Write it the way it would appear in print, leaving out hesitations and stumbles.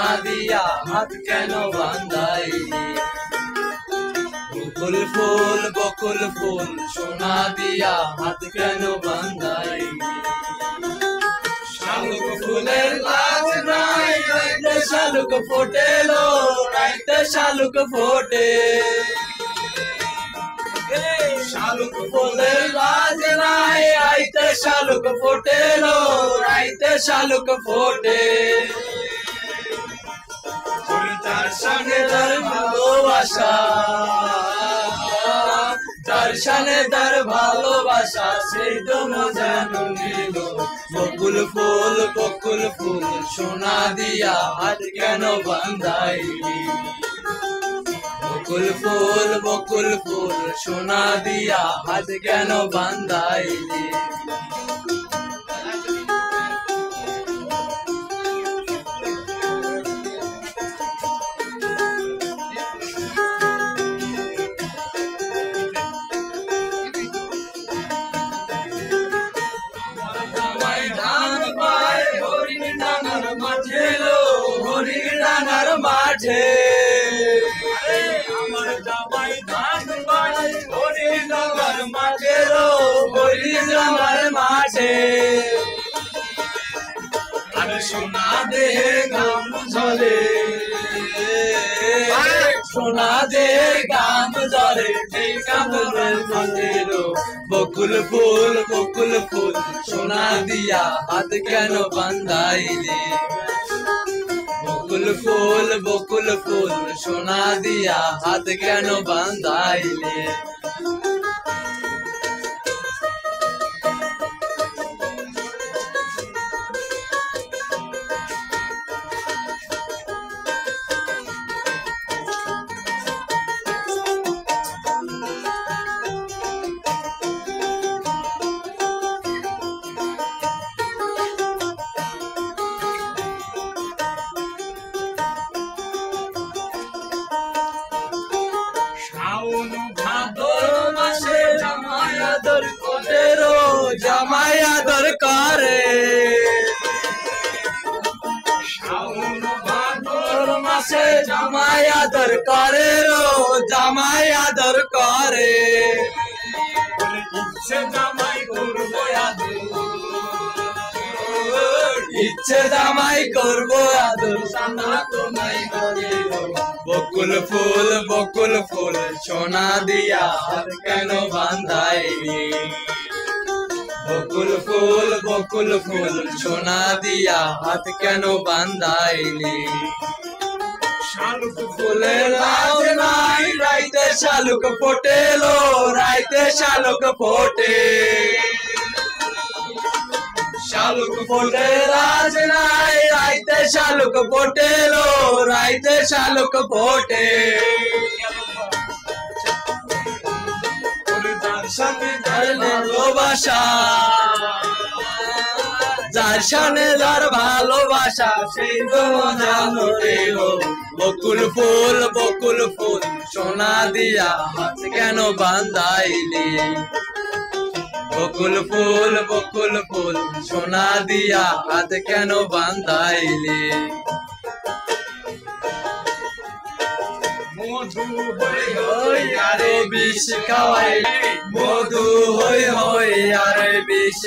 সোনা দিয়া হাত কেন বান্ধাইলি বকুল ফুল সোনা দিয়া হাত কেন বান্ধাইলি শালুক ফুলের লাজ নাই রাইতে শালুক ফোটেলো রাইতে শালুক ফোটে শালুক ফুলের লাজ নাই রাইতে শালুক ফোটেলো রাইতে শালুক ফোটে তার সঙ্গে তার ভালোবাসা তার সঙ্গে তার ভালোবাসা সেই তো মজা নিল বকুল ফুল সোনা দিয়া হাত কেন বান্ধাইলি বকুল ফুল সোনা দিয়া হাত কেন বান্ধাইলি হরিণাঙ্গার মাঠে আমার জামাই ধান পায় হরিণাঙ্গার মাঠে হরিণাঙ্গার মাঠে আর সোনা দেহে গাম ঝরে সোনা দেহে গাম ঝরে সেই কামড়ের মাঠের বকুল ফুল সোনা দিয়া হাত কেন বান্ধাইলি বকুল ফুল সোনা দিয়া হাত কেন বান্ধাইলে জামাই আদর করে শাওন ভাদর মাসে জামাই আদর করে জামাই আদর করে ইচ্ছে জামাই করবো ইচ্ছে জামাই করবো আদর সানা তো নাই করে বকুল ফুল সোনা দিয়া হাত কেন বান্ধাইলি বকুল ফুল সোনা দিয়া হাত কেন বান্ধাইলি শালুক ফুলের লাজ নাই রাইতে শালুক ফোটেলো রাইতে শালুক ফোটে শালুক ফুলের লাজ নাই রাইতে শালুক ফোটেলো রাইতে শালুক ফোটে ভালোবাসা যার সামনে যার ভালোবাসা সেই তো জানো রে বকুল ফুল সোনা দিয়া হাত কেন বান্ধাইলি বকুল ফুল সোনা দিয়া হাত কেন বান্ধাইলি মধু হই আরে বিষ খাওয়াই মধু হই আরে বিষ